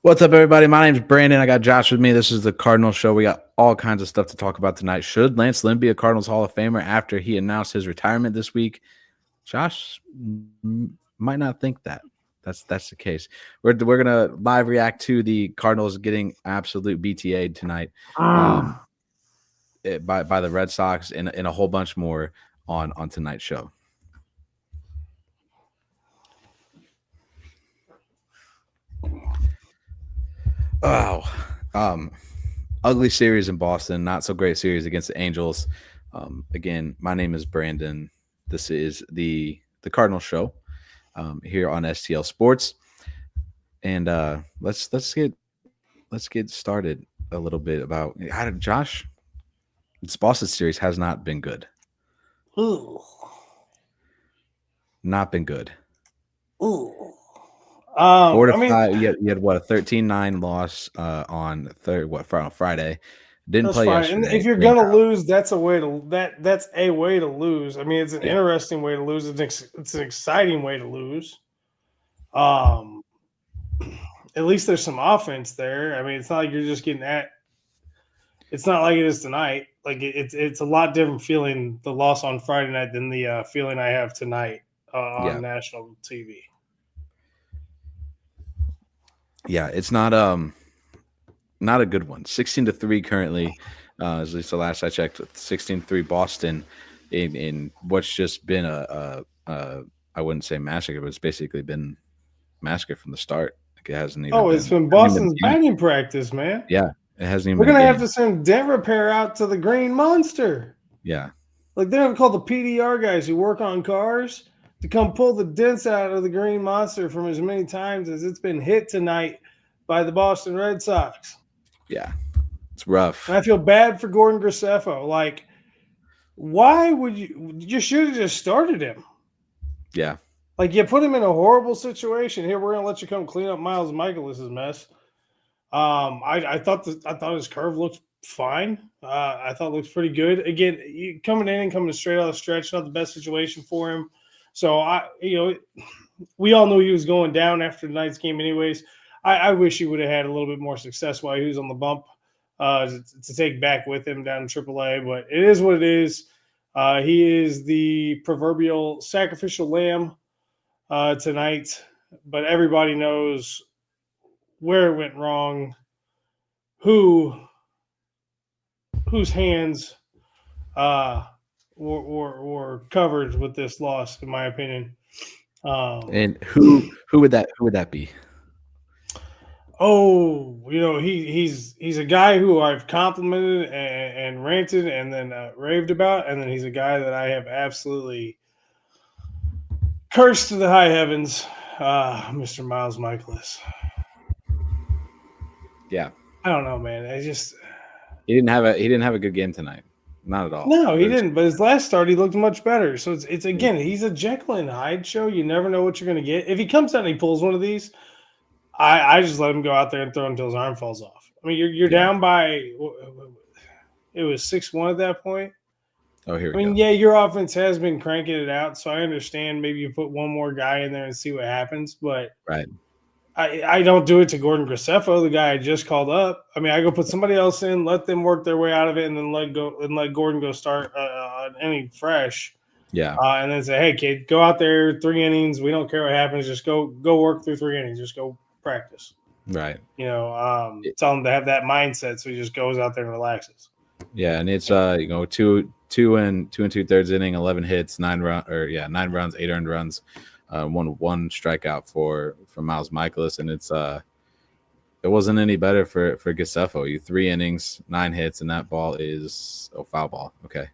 What's up, everybody? My name's Brandon. I got Josh with me. This is the Cardinal Show. We got all kinds of stuff to talk about tonight. Should Lance Lynn be a Cardinals Hall of Famer after he announced his retirement this week? Josh might not think that. That's the case. We're gonna live react to the Cardinals getting absolute BTA'd tonight by the Red Sox and a whole bunch more on tonight's show. Ugly series in Boston, not so great series against the Angels. Again, my name is Brandon. This is the Cardinal Show here on STL Sports, and let's get started a little bit about Josh. This Boston series has not been good. Ooh, not been good. ooh. 4-5. You had what, a 13-9 loss on Friday. Didn't play fine. yesterday. And if you're gonna lose, that's a way to lose. I mean, it's an interesting way to lose. It's an exciting way to lose. At least there's some offense there. I mean, it's not like you're just getting at. It's not like it is tonight. Like it's a lot different feeling the loss on Friday night than the feeling I have tonight on national TV. Yeah, it's not a good one. 16-3 currently, at least the last I checked. 16-3 Boston in what's just been a I wouldn't say massacre, but it's basically been massacre from the start. Like it hasn't even. It's been Boston's batting practice, man. Yeah, it hasn't even. We're gonna have to send dent repair out to the Green Monster. Yeah, like they're gonna call the PDR guys who work on cars to come pull the dents out of the Green Monster from as many times as it's been hit tonight by the Boston Red Sox. Yeah, it's rough. And I feel bad for Gordon Graceffo. Like, why would you should have just started him. Yeah. Like, you put him in a horrible situation. Here, we're going to let you come clean up Miles Michaelis' mess. I thought his curve looked fine. I thought it looked pretty good. Again, coming straight out of the stretch, not the best situation for him. So, we all knew he was going down after tonight's game anyways. I wish he would have had a little bit more success while he was on the bump to take back with him down in AAA. But it is what it is. He is the proverbial sacrificial lamb tonight. But everybody knows where it went wrong, whose hands were covered with this loss, in my opinion. And who would that be? He's a guy who I've complimented and ranted and then raved about, and then he's a guy that I have absolutely cursed to the high heavens, Mr. Miles Michaelis. Yeah, I don't know, man. He didn't have a good game tonight. Not at all. No, he didn't. But his last start, he looked much better. So it's again, he's a Jekyll and Hyde show. You never know what you're going to get. If he comes out and he pulls one of these, I just let him go out there and throw until his arm falls off. I mean, you're down by it was 6-1 at that point. Oh, here we go. Yeah, your offense has been cranking it out, so I understand maybe you put one more guy in there and see what happens. But right, I don't do it to Gordon Graceffo, the guy I just called up. I mean, I go put somebody else in, let them work their way out of it, and then let Gordon go start an inning fresh. Yeah, and then say, hey, kid, go out there 3 innings. We don't care what happens. Just go work through 3 innings. Just go practice. Right. Tell him to have that mindset so he just goes out there and relaxes. Yeah, and it's 2 and 2/3 inning, 11 hits, 9 runs, 8 earned runs, one strikeout for Miles Michaelis, and it wasn't any better for Graceffo. You 3 innings, 9 hits, and that ball is foul ball. Okay.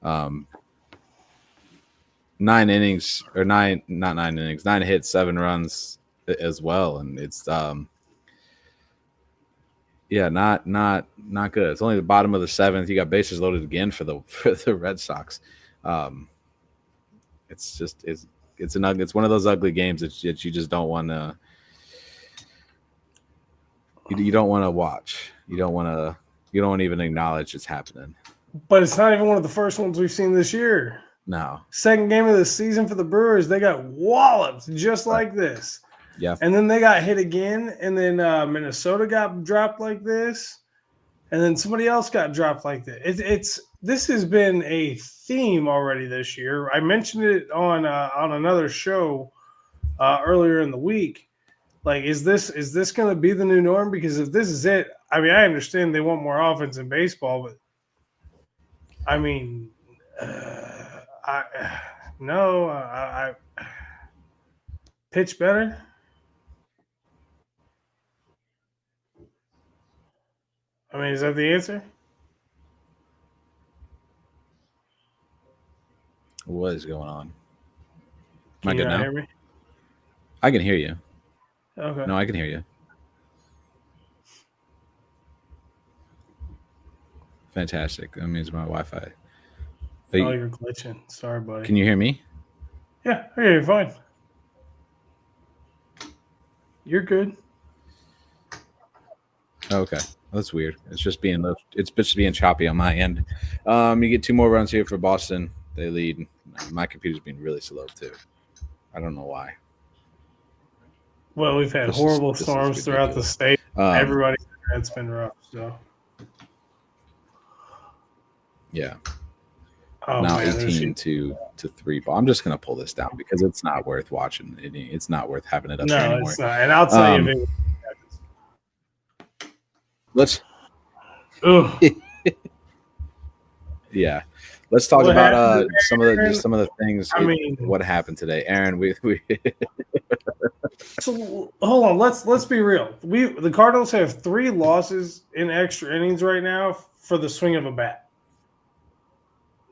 9 innings or 9 not 9 innings, 9 hits, 7 runs as well, and it's not good. It's only the bottom of the 7th. You got bases loaded again for the Red Sox. It's one of those ugly games that you just don't want to. You don't want to watch. You don't want to even acknowledge it's happening. But it's not even one of the first ones we've seen this year. No. Second game of the season for the Brewers, they got walloped just like this. Yeah. And then they got hit again, and then Minnesota got dropped like this, and then somebody else got dropped like this. This has been a theme already this year. I mentioned it on another show earlier in the week. Like, is this going to be the new norm? Because if this is it, I mean, I understand they want more offense in baseball, but I mean, I pitch better. I mean, is that the answer? What is going on? Can you not hear me? I can hear you. Okay. No, I can hear you. Fantastic. That means my Wi-Fi. You're glitching. Sorry, buddy. Can you hear me? Yeah, I hear you fine. You're good. Okay. That's weird. It's just being choppy on my end. You get 2 more runs here for Boston. They lead. My computer's been really slow too. I don't know why. Well, we've had horrible storms throughout the state. Everybody, it's been rough. So yeah. Oh, now man, 18 to 3 ball. I'm just gonna pull this down because it's not worth watching. It's not worth having it up there anymore. No, it's not. And I'll tell you, let's. Yeah, let's talk What about happened some of the things. I mean, what happened today, Aaron? We So hold on. Let's be real. The Cardinals have 3 losses in extra innings right now for the swing of a bat.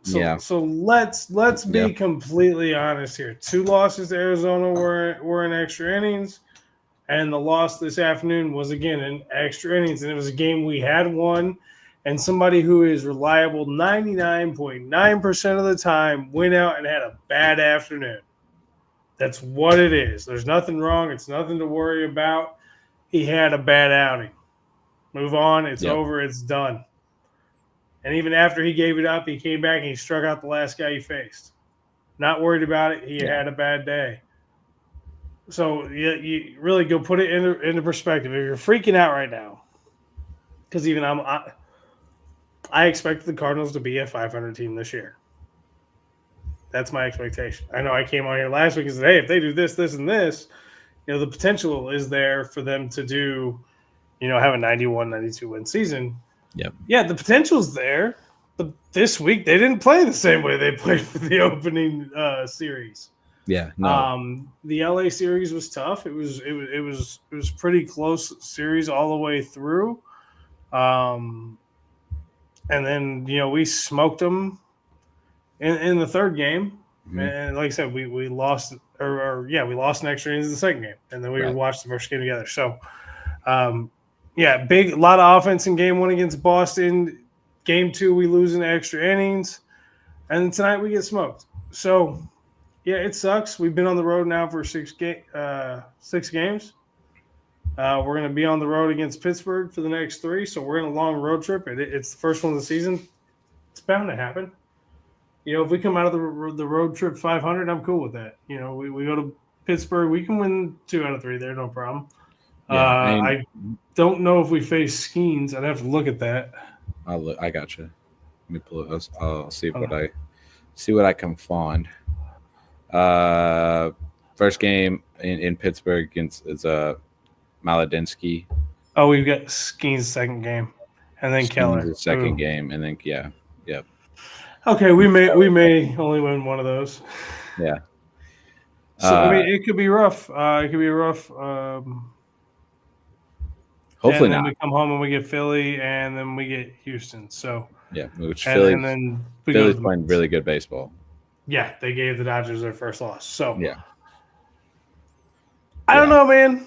So let's be completely honest here. 2 losses to Arizona were in extra innings, and the loss this afternoon was again in extra innings, and it was a game we had won. And somebody who is reliable 99.9% of the time went out and had a bad afternoon. That's what it is. There's nothing wrong. It's nothing to worry about. He had a bad outing. Move on. It's over. It's done. And even after he gave it up, he came back and he struck out the last guy he faced. Not worried about it. He had a bad day. So you really go put it into perspective. If you're freaking out right now, because even I expected the Cardinals to be a 500 team this year. That's my expectation. I know I came on here last week and said, hey, if they do this, this, and this, the potential is there for them to do, have a 91, 92 win season. Yep. Yeah, the potential's there. But this week they didn't play the same way they played for the opening series. Yeah. No. The LA series was tough. It was pretty close series all the way through. And then, we smoked them in the third game. Mm-hmm. And like I said, we lost we lost in extra innings in the second game. And then we watched the first game together. So, a lot of offense in game 1 against Boston. Game 2, we lose in extra innings. And then tonight we get smoked. So, it sucks. We've been on the road now for 6 games. We're going to be on the road against Pittsburgh for the next 3, so we're in a long road trip. It's the first one of the season. It's bound to happen. If we come out of the road trip 500, I'm cool with that. We go to Pittsburgh, we can win 2 out of 3 there, no problem. I don't know if we face Skeens. I'd have to look at that. I got you. Let me pull it. I'll see what I can find. First game in Pittsburgh against Maladinsky. Oh, we've got Skeens' second game, and then Keller second game, and then Okay, we may only win one of those. Yeah. So it could be rough. It could be rough. Hopefully not. Then we come home and we get Philly, and then we get Houston. So which Philly's playing really good baseball. Yeah, they gave the Dodgers their first loss. So I don't know, man.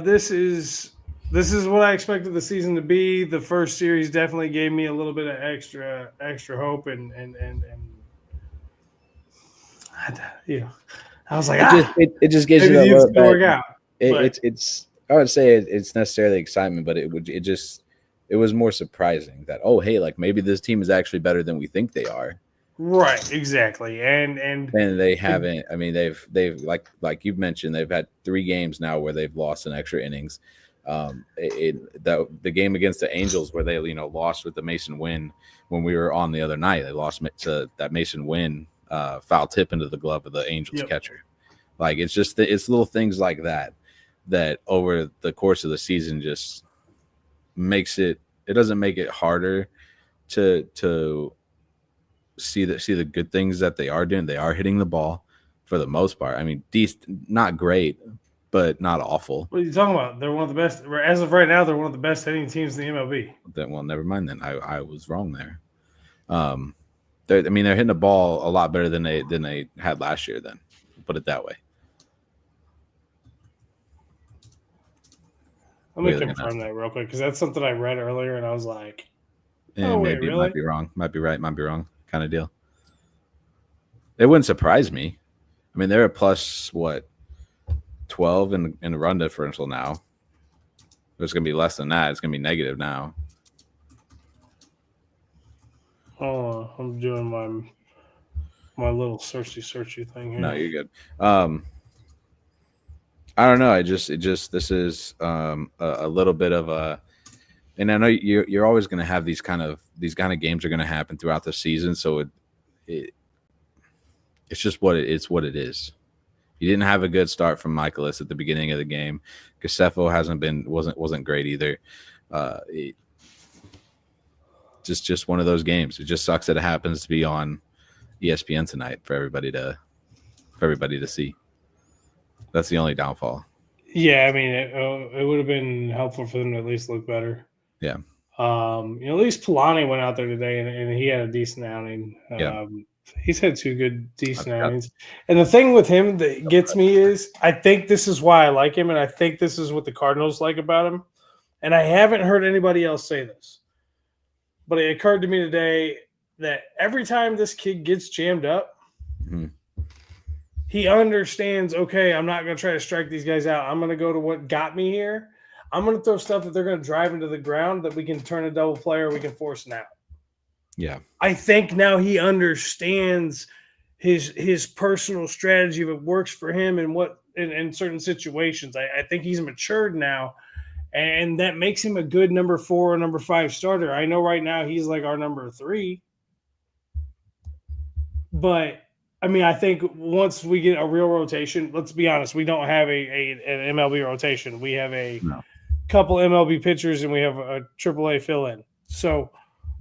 This is what I expected the season to be. The first series definitely gave me a little bit of extra hope, and I was like, it just gives you that it's gonna work out. It's I would say it's necessarily excitement, but it was more surprising that maybe this team is actually better than we think they are. Right, exactly. And they haven't. I mean, they've like you've mentioned, they've had 3 games now where they've lost in extra innings. The game against the Angels where they lost with the Mason Wynn when we were on the other night, they lost to that Mason Wynn foul tip into the glove of the Angels catcher. Like it's just it's little things like that over the course of the season just makes it doesn't make it harder to see the good things that they are doing. They are hitting the ball for the most part. I mean, not great, but not awful. What are you talking about? They're one of the best. As of right now, they're one of the best hitting teams in the MLB. Well, never mind then. I was wrong there. They're hitting the ball a lot better than they had last year. Then put it that way. Let me confirm that real quick because that's something I read earlier, and I was like, "Oh, wait, maybe really? Might be wrong. Might be right. Might be wrong." Kind of deal. It wouldn't surprise me. I mean, they're a plus 12 in the run differential now. It's going to be less than that. It's going to be negative now. Oh, I'm doing my little searchy thing here. No, you're good. I don't know. This is a little bit of a, and I know you're always going to have these kind of games are going to happen throughout the season. So it's just what it is. You didn't have a good start from Michaelis at the beginning of the game. Casefo wasn't great either. Just one of those games. It just sucks that it happens to be on ESPN tonight for everybody to see. That's the only downfall. Yeah, I mean, it would have been helpful for them to at least look better. Yeah. At least Polani went out there today, and he had a decent outing. He's had 2 decent outings. And the thing with him that gets me is I think this is why I like him, and I think this is what the Cardinals like about him. And I haven't heard anybody else say this. But it occurred to me today that every time this kid gets jammed up, he understands, okay, I'm not going to try to strike these guys out. I'm going to go to what got me here. I'm going to throw stuff that they're going to drive into the ground that we can turn a double play or we can force an out. Yeah. I think now he understands his personal strategy, if it works for him and what in certain situations. I think he's matured now, and that makes him a good number 4 or number 5 starter. I know right now he's like our number 3. But I mean, I think once we get a real rotation, let's be honest, we don't have an MLB rotation. We have a couple MLB pitchers and we have a AAA fill-in. So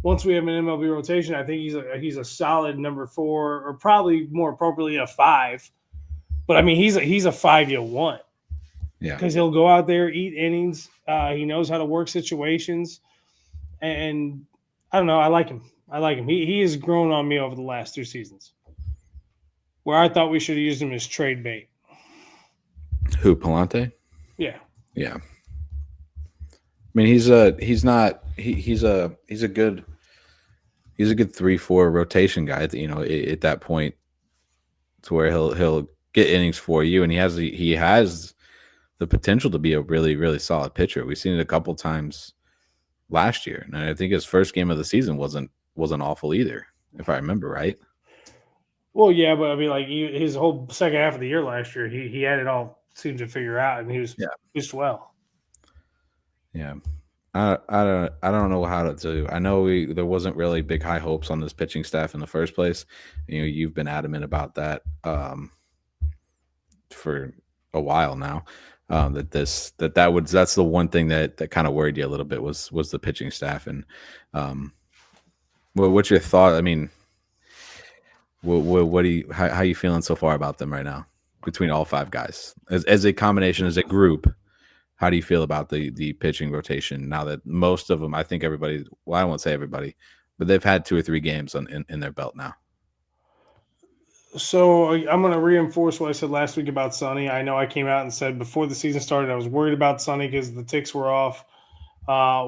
once we have an MLB rotation, I think he's a solid number 4, or probably more appropriately a 5. But I mean, he's a 5 you'll want. Yeah, because he'll go out there, eat innings. He knows how to work situations, and I don't know. I like him. He has grown on me over the last 2 seasons, where I thought we should have used him as trade bait. Who, Palante? Yeah. I mean, he's a good 3-4 rotation guy. At that point, to where he'll get innings for you, and he has the potential to be a really, really solid pitcher. We've seen it a couple times last year, and I think his first game of the season wasn't awful either, if I remember right. Well, yeah, but I mean, like his whole second half of the year last year, he had it all seemed to figure out, and he was pitched well. Yeah, I don't know how to do. I know there wasn't really big high hopes on this pitching staff in the first place. You've been adamant about that for a while now. That's the one thing that kind of worried you a little bit was the pitching staff. And what's your thought? I mean, what do you how are you feeling so far about them right now between all 5 guys as a combination, as a group? How do you feel about the pitching rotation now that most of them, I think everybody, well, I won't say everybody, but they've had 2 or 3 games in their belt now? So I'm going to reinforce what I said last week about Sonny. I know I came out and said before the season started I was worried about Sonny because the ticks were off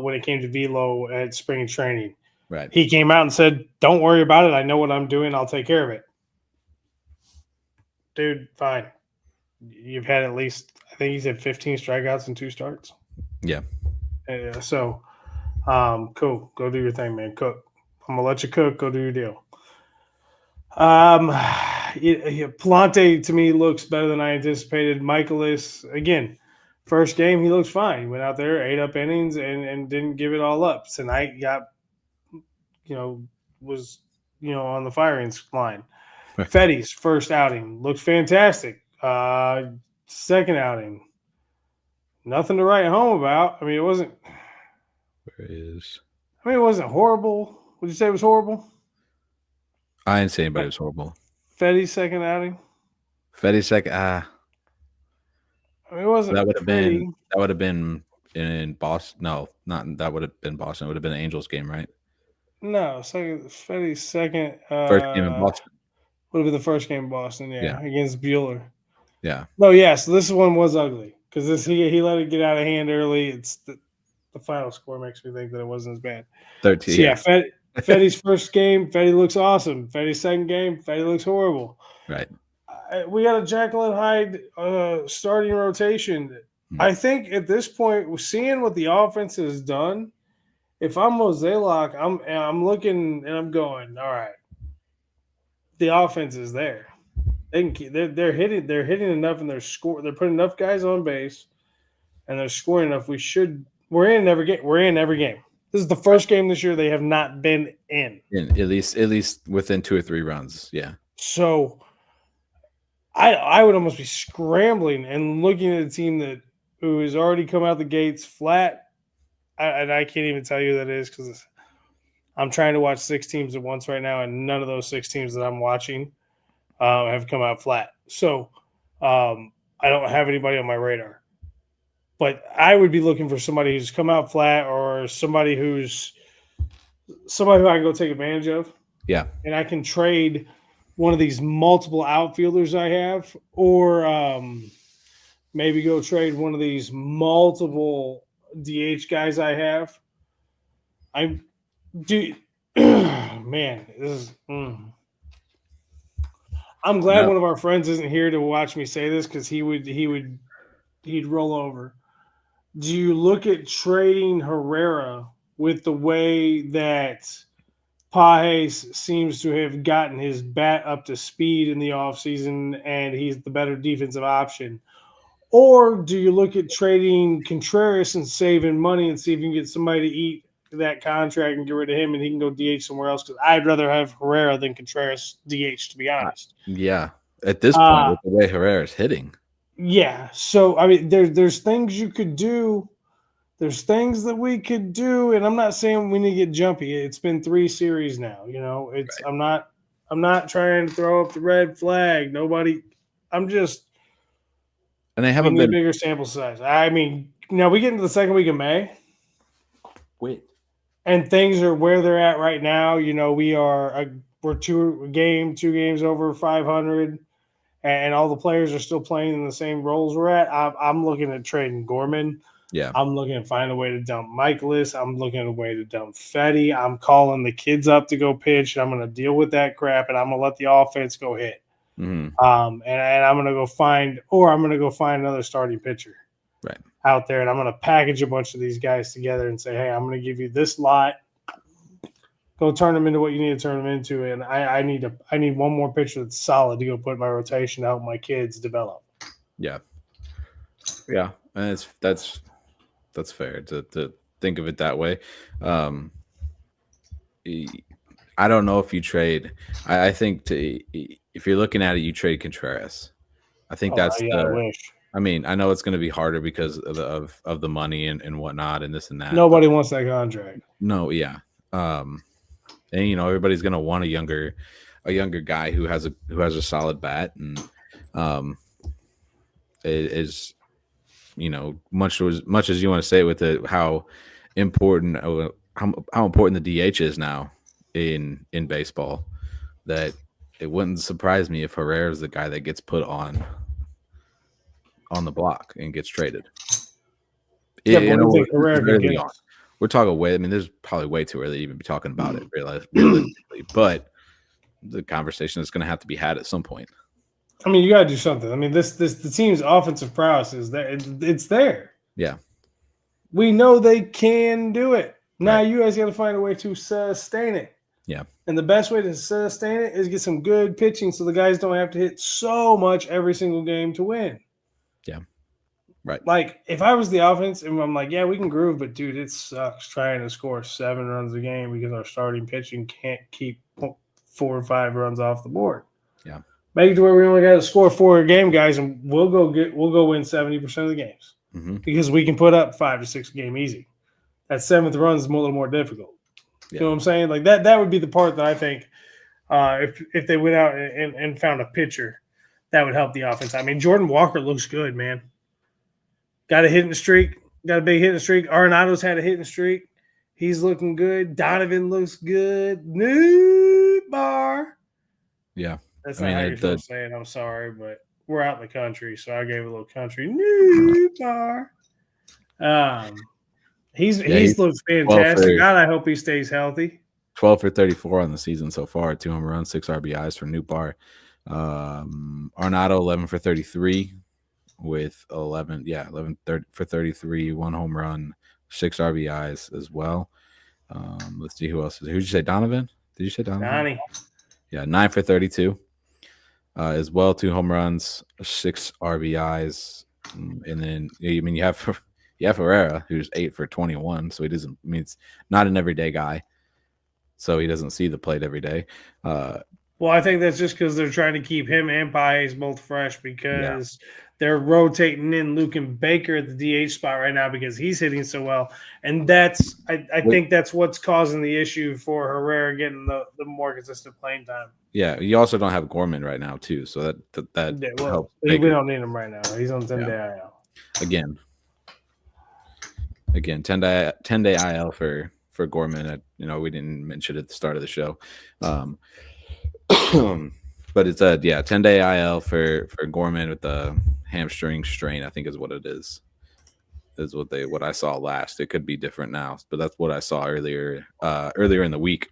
when it came to velo at spring training. Right. He came out and said, "Don't worry about it. I know what I'm doing. I'll take care of it." Dude, fine. You've had at least, I think he's had 15 strikeouts in 2 starts. Yeah. So, cool. Go do your thing, man. Cook. I'm going to let you cook. Go do your deal. Palante to me looks better than I anticipated. Michaelis, again, first game, he looks fine. He went out there, ate up innings, and didn't give it all up. Tonight was on the firing line. Fetty's first outing looked fantastic. Second outing, nothing to write home about. I mean, it wasn't. Where is? I mean, it wasn't horrible. Would you say it was horrible? I didn't say anybody was horrible. Fetty's second outing. Fetty's second. I mean, it wasn't. That would have been in Boston. No, not that would have been Boston. It would have been an Angels game, right? No, Fetty's second. First game in Boston. Would have been the first game in Boston, against Bueller. Yeah. No, yeah. So this one was ugly because he let it get out of hand early. It's the final score makes me think that it wasn't as bad. 13. So, Fetty's first game, Fetty looks awesome. Fetty's second game, Fetty looks horrible. Right. We got a Jacqueline Hyde starting rotation. Mm-hmm. I think at this point, seeing what the offense has done, if I'm Mozeliak, I'm looking and I'm going, all right. The offense is there. They're hitting enough and they're putting enough guys on base and they're scoring enough. We're in every game. This is the first game this year they have not been in. At least within 2 or 3 runs. Yeah. So I would almost be scrambling and looking at a team who has already come out the gates flat. And I can't even tell you who that is because I'm trying to watch 6 teams at once right now, and none of those 6 teams that I'm watching have come out flat. So I don't have anybody on my radar. But I would be looking for somebody who's come out flat or somebody who I can go take advantage of. Yeah. And I can trade one of these multiple outfielders I have, or maybe go trade one of these multiple DH guys I have. Man, this is. I'm glad one of our friends isn't here to watch me say this because he'd roll over. Do you look at trading Herrera with the way that Pages seems to have gotten his bat up to speed in the offseason and he's the better defensive option? Or do you look at trading Contreras and saving money and see if you can get somebody to eat that contract and get rid of him and he can go DH somewhere else? Because I'd rather have Herrera than Contreras DH, to be honest. Yeah. At this point, with the way Herrera's hitting. Yeah. So, I mean, there's things you could do. There's things that we could do, and I'm not saying we need to get jumpy. It's been 3 series now. Right. I'm not trying to throw up the red flag. I'm just. And they haven't been a bigger sample size. I mean, we get into the second week of May. Wait. And things are where they're at right now. We're 2 games over 500. And all the players are still playing in the same roles we're at. I'm looking at trading Gorman. Yeah. I'm looking to find a way to dump Michaelis. I'm looking at a way to dump Fetty. I'm calling the kids up to go pitch. I'm going to deal with that crap, and I'm going to let the offense go hit. Mm-hmm. And I'm going to go find another starting pitcher out there, and I'm going to package a bunch of these guys together and say, hey, I'm going to give you this lot. Go turn them into what you need to turn them into, and I need one more pitcher that's solid to go put in my rotation to help my kids develop. Yeah, and that's fair to think of it that way. I don't know if you trade. I think if you're looking at it, you trade Contreras. I think I wish. I mean, I know it's going to be harder because of the money and whatnot and this and that. Nobody wants that contract. No, yeah. And everybody's gonna want a younger guy who has a solid bat and is much as you want to say with it how important the DH is now in baseball, that it wouldn't surprise me if Herrera is the guy that gets put on the block and gets traded. We're talking way. I mean, this is probably way too early to even be talking about it, realistically. But the conversation is going to have to be had at some point. I mean, you got to do something. I mean, the team's offensive prowess is there. It's there. Yeah, we know they can do it. Now you guys got to find a way to sustain it. Yeah. And the best way to sustain it is get some good pitching so the guys don't have to hit so much every single game to win. Yeah. Right. Like, if I was the offense and I'm like, yeah, we can groove, but dude, it sucks trying to score 7 runs a game because our starting pitching can't keep 4 or 5 runs off the board. Yeah. Make it to where we only got to score 4 a game, guys, and we'll go win 70% of the games because we can put up 5 to 6 a game easy. That 7th run is a little more difficult. Yeah. You know what I'm saying? Like that would be the part that I think if they went out and found a pitcher, that would help the offense. I mean, Jordan Walker looks good, man. Got a hitting streak. Got a big hitting streak. Arenado's had a hitting streak. He's looking good. Donovan looks good. New bar. Yeah. That's not how you're supposed to say it. I'm sorry, but we're out in the country, so I gave a little country. New bar. He's looked fantastic. God, I hope he stays healthy. 12 for 34 on the season so far. 2 home runs, 6 RBIs for New Bar. Arenado 11 for 33 with 11 for 33, 1 home run, 6 RBIs as well. Let's see who else. Who did you say? Donovan? Did you say Donovan? Donnie. Yeah, 9 for 32 as well. 2 home runs, 6 RBIs, and then you have Herrera, who's 8 for 21, so he doesn't. I mean, it's not an everyday guy, so he doesn't see the plate every day. Well, I think that's just because they're trying to keep him and Paez both fresh because they're rotating in Luke and Baker at the DH spot right now because he's hitting so well. And that's I think that's what's causing the issue for Herrera getting the more consistent playing time. Yeah, you also don't have Gorman right now, too, so that helps. We don't need him right now. He's on 10-day IL. Again, 10-day IL for Gorman. We didn't mention it at the start of the show. But it's 10-day IL for Gorman with the hamstring strain, I think is what it is. Is what I saw last. It could be different now, but that's what I saw earlier in the week.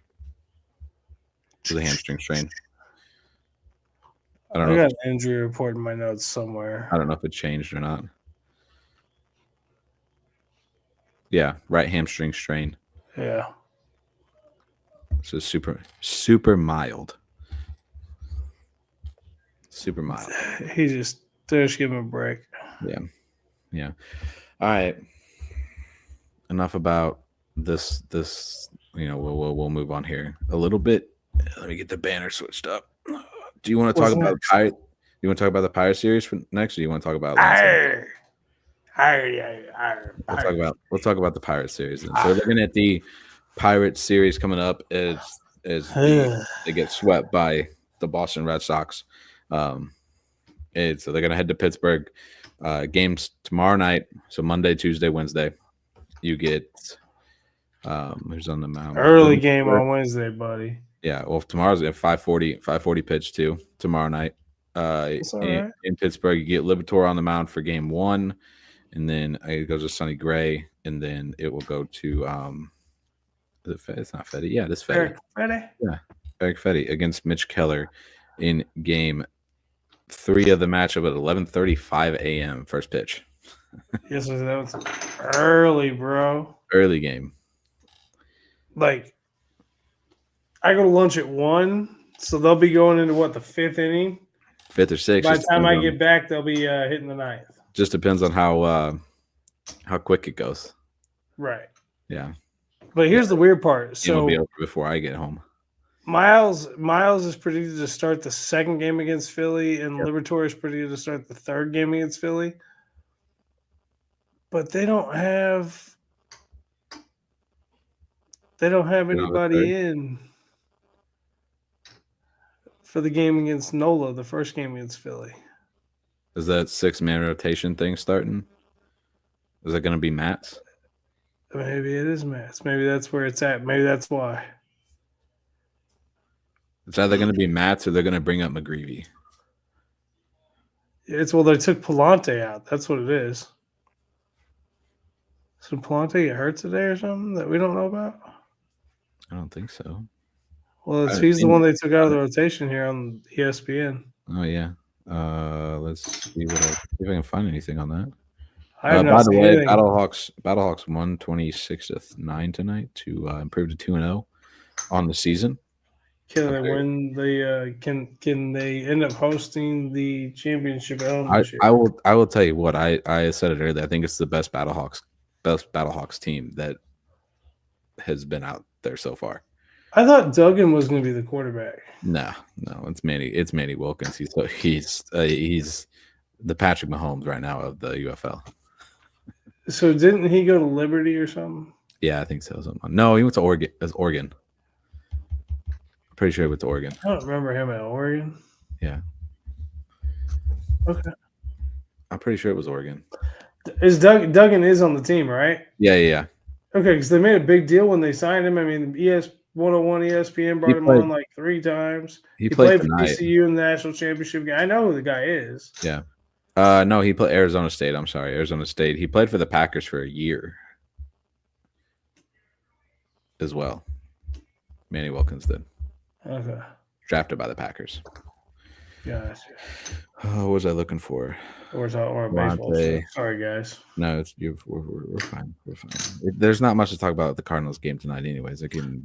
To the hamstring strain. I got an injury report in my notes somewhere. I don't know if it changed or not. Yeah, right hamstring strain. Yeah. So super, super mild. Super mild. They're just giving him a break. Yeah. All right. Enough about this. We'll move on here a little bit. Let me get the banner switched up. Do you want to talk about the Pirate? You want to talk about the Pirate series for next, or do you want to talk about Lance Lynn? We'll talk about the Pirate series. Then. So we're looking at the Pirate series coming up as they get swept by the Boston Red Sox. So they're gonna head to Pittsburgh. Games tomorrow night. So Monday, Tuesday, Wednesday. You get who's on the mound? Early game on Wednesday, buddy. Yeah, well, tomorrow's at 5:40 pitch too. Tomorrow night, in Pittsburgh, you get Libator on the mound for game 1, and then it goes to Sonny Gray, and then it will go to it's not Fetty. Yeah, it is Fetty. Eric Fetty against Mitch Keller in game 3 of the matchup at 11:35 a.m. first pitch. Yes, that was early, bro. Early game. Like, I go to lunch at 1, so they'll be going into the 5th inning? 5th or 6th. By the time I get back, they'll be hitting the 9th. Just depends on how quick it goes. Right. Yeah. But here's the weird part. So it'll be over before I get home. Miles is predicted to start the 2nd game against Philly, and Libator is predicted to start the 3rd game against Philly. But they don't have anybody in for the game against Nola, the first game against Philly. Is that 6-man rotation thing starting? Is it going to be Matt's? Maybe it is Matt's. Maybe that's where it's at. Maybe that's why. It's either going to be Matt's or they're going to bring up McGreevy. They took Palante out. That's what it is. So Palante get hurt today or something that we don't know about? I don't think so. Well, he's the one they took out of the rotation here on ESPN. Oh, yeah. Let's see if I can find anything on that. I have not seen anything. Battlehawks won 26-9 tonight to improve to 2-0 on the season. Can they win the? Can they end up hosting the championship at home this year? I will tell you what I said it earlier. I think it's the best Battlehawks team that has been out there so far. I thought Duggan was going to be the quarterback. No, it's Manny Wilkins. He's the Patrick Mahomes right now of the UFL. So didn't he go to Liberty or something? Yeah, I think so. No, he went to Oregon. As Oregon. I'm pretty sure he went to Oregon. I don't remember him at Oregon. Yeah. Okay. I'm pretty sure it was Oregon. Duggan is on the team, right? Yeah. Okay, because they made a big deal when they signed him. I mean, 101 ESPN brought him on like 3 times. He played for TCU in the national championship game. I know who the guy is. Yeah. No, he played Arizona State. I'm sorry, Arizona State. He played for the Packers for a year as well. Manny Wilkins did. Okay. Drafted by the Packers. Gotcha. What was I looking for? Or a baseball show. Sorry, guys. No, we're fine. We're fine. There's not much to talk about the Cardinals game tonight, anyways.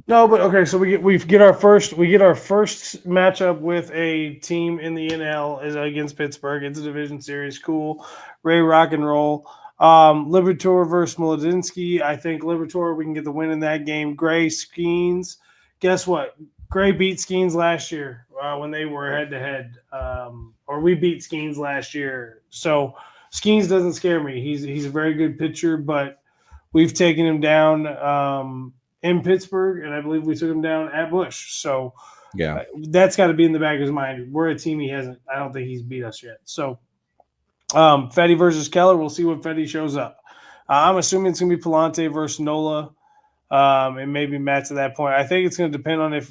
No, but okay. So we get our first matchup with a team in the NL is against Pittsburgh. It's a division series. Cool. Ray rock and roll. Liberatore versus Mladinsky. I think Liberatore, we can get the win in that game. Gray Skeens. Guess what? Gray beat Skeens last year when they were head-to-head. Or we beat Skeens last year. So Skeens doesn't scare me. He's a very good pitcher, but we've taken him down in Pittsburgh, and I believe we took him down at Busch. So yeah, that's got to be in the back of his mind. We're a team he hasn't – I don't think he's beat us yet. So Fetty versus Keller, we'll see what Fetty shows up. I'm assuming it's going to be Palante versus Nola, and maybe Matt's at that point. I think it's going to depend on if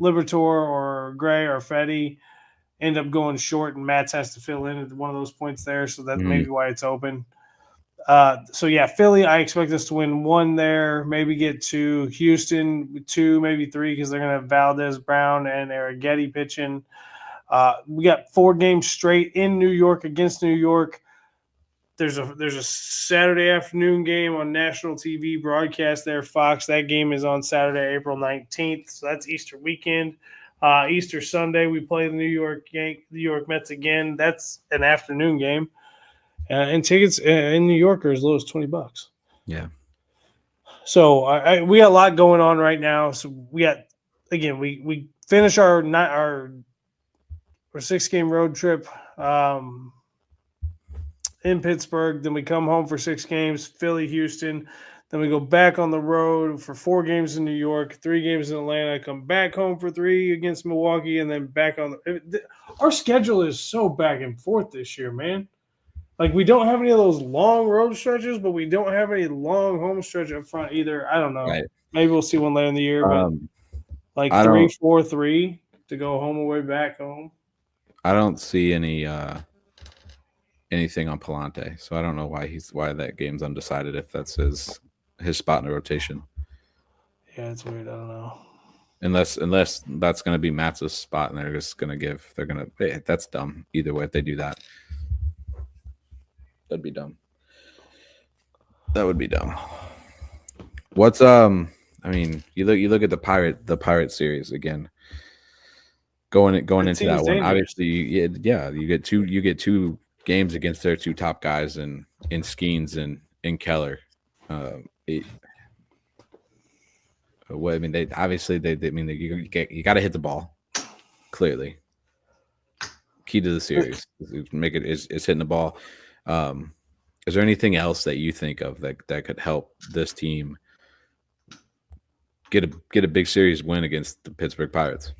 Liberatore or Gray or Fetty end up going short, and Matt's has to fill in at one of those points there, so that's maybe why it's open. So, yeah, Philly, I expect us to win 1 there, maybe get 2. Houston, 2, maybe 3, because they're going to have Valdez, Brown, and Arrighetti pitching. We got 4 games straight in New York against New York. There's a Saturday afternoon game on national TV broadcast there, Fox. That game is on Saturday, April 19th, so that's Easter weekend. Easter Sunday, we play the New York Mets again. That's an afternoon game. And tickets in New York are as low as $20. Yeah. So we got a lot going on right now. So we got, again, we finish our 6-game road trip in Pittsburgh. Then we come home for 6 games, Philly, Houston. Then we go back on the road for 4 games in New York, 3 games in Atlanta, come back home for 3 against Milwaukee, and then back on our schedule is so back and forth this year, man. Like, we don't have any of those long road stretches, but we don't have any long home stretch up front either. I don't know. Right. Maybe we'll see one later in the year, but like 3-4-3 to go home away back home. I don't see anything on Palante, so I don't know why that game's undecided if that's his spot in the rotation. Yeah, it's weird. I don't know. Unless that's going to be Matt's spot, and that's dumb. Either way, if they do that, that'd be dumb. That would be dumb. What's I mean, you look at the Pirate series again. Going into that one, obviously, you get 2 games against their 2 top guys in Skeens and in Keller. You got to hit the ball. Clearly, key to the series is hitting the ball. Is there anything else that you think of that could help this team get a big series win against the Pittsburgh Pirates?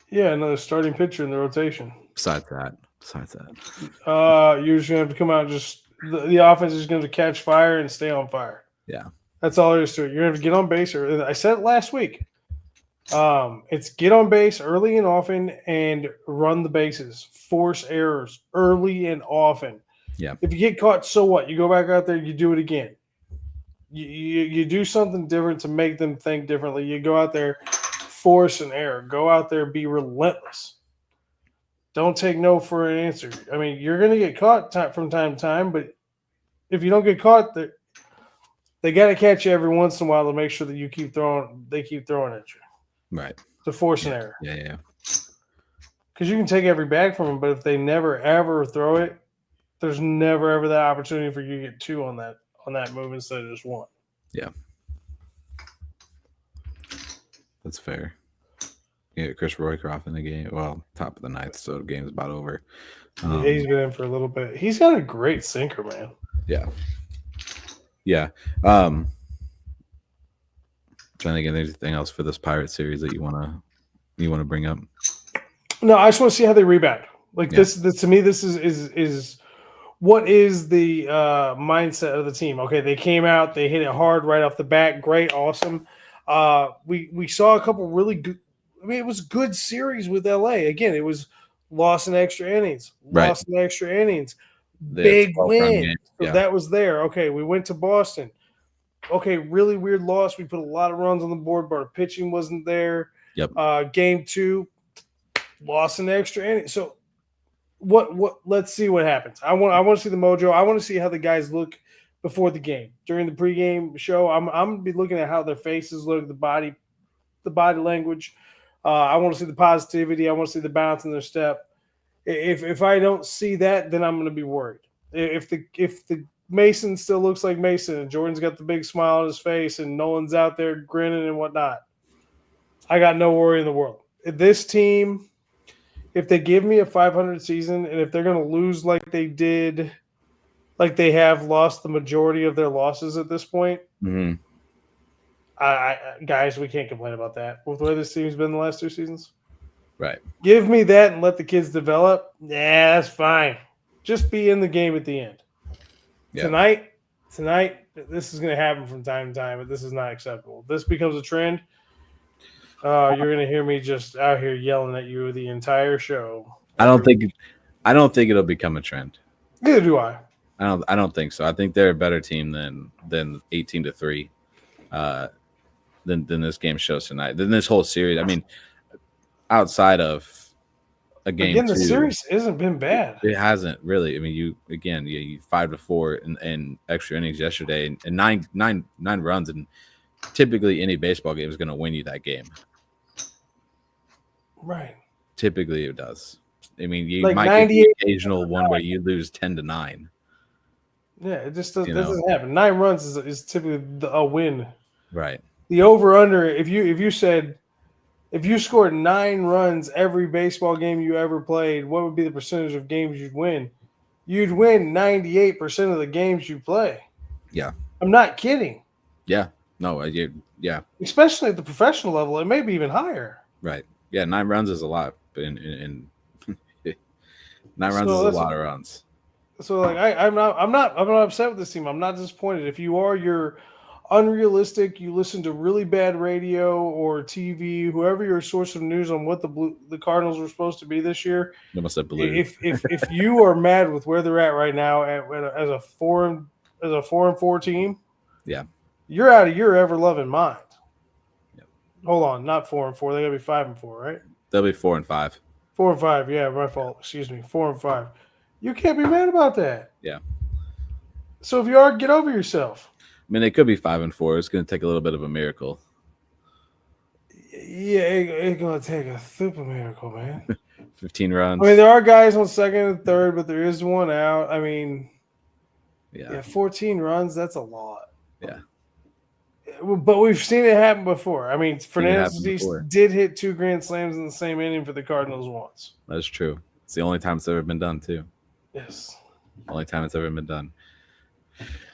Yeah, another starting pitcher in the rotation. Besides that, you're just gonna have to come out. Just the offense is going to catch fire and stay on fire. Yeah, that's all there is to it. You're going to have to get on base. I said it last week. It's get on base early and often and run the bases. Force errors early and often. Yeah. If you get caught, so what? You go back out there, you do it again. You do something different to make them think differently. You go out there, force an error. Go out there, be relentless. Don't take no for an answer. I mean, you're going to get caught from time to time, but if you don't get caught, they They got to catch you every once in a while to make sure that you keep throwing. They keep throwing at you Right. to force an error. Yeah. Because you can take every bag from them, but if they never ever throw it, there's never ever that opportunity for you to get 2 on that move instead of just 1. Yeah. That's fair. Yeah, Chris Roycroft in the game. Well, top of the 9th, so the game's about over. Yeah, he's been in for a little bit. He's got a great sinker, man. Yeah. Trying to get anything else for this Pirate series that you wanna bring up? No, I just want to see how they rebound. Like this to me, this is what is the mindset of the team. Okay, they came out, they hit it hard right off the bat. Great, awesome. We saw a couple really good. I mean, it was a good series with LA. Again, it was lost in extra innings, lost in extra innings. Big win. So that was there. Okay, we went to Boston. Okay, really weird loss. We put a lot of runs on the board, but our pitching wasn't there. Yep. Game 2, lost in extra innings. So what? Let's see what happens. I want to see the mojo. I want to see how the guys look before the game. During the pregame show, I'm gonna be looking at how their faces look, the body language. I want to see the positivity. I want to see the bounce in their step. If I don't see that, then I'm going to be worried. If the Mason still looks like Mason and Jordan's got the big smile on his face and Nolan's out there grinning and whatnot, I got no worry in the world. This team, if they give me a 500 season and if they're going to lose like they did, like they have lost the majority of their losses at this point, guys, we can't complain about that. With where this team's been the last 2 seasons. Right. Give me that and let the kids develop. Yeah, that's fine. Just be in the game at the end. Yeah. Tonight, this is going to happen from time to time, but this is not acceptable. If this becomes a trend, you're going to hear me just out here yelling at you the entire show. I don't think it'll become a trend. Neither do I. I don't think so. I think they're a better team than 18-3. Than this game shows tonight. Than this whole series. I mean, outside of a game, again, the series hasn't been bad. It hasn't really. I mean, you 5-4 in extra innings yesterday, and nine runs, and typically any baseball game is going to win you that game. Right. Typically, it does. I mean, you like might get the occasional one where you lose 10-9. Yeah, it just doesn't happen. 9 runs is typically a win. Right. The over/under. If you scored 9 runs every baseball game you ever played, what would be the percentage of games you'd win? You'd win 98% of the games you play. Yeah. I'm not kidding. Yeah. No. Yeah. Especially at the professional level, it may be even higher. Right. Yeah. 9 runs is a lot. In 9 runs is a lot of runs. So like I'm not upset with this team. I'm not disappointed. If you are, you're unrealistic. You listen to really bad radio or TV, whoever your source of news on what the Cardinals were supposed to be this year. They must have blue. If you are mad with where they're at right now as a 4-4 team, yeah, you're out of your ever loving mind. Yep. Hold on, not 4-4. They gotta be 5-4, right? They'll be 4-5. 4-5. Yeah, my fault. Excuse me. 4-5. You can't be mad about that. Yeah. So if you are, get over yourself. I mean, they could be 5-4. It's going to take a little bit of a miracle. Yeah, it's going to take a super miracle, man. 15 runs. I mean, there are guys on second and third, but there is one out. I mean, yeah 14 runs, that's a lot. Yeah. But we've seen it happen before. I mean, Fernandez did hit 2 grand slams in the same inning for the Cardinals once. That's true. It's the only time it's ever been done, too. Yes. Only time it's ever been done.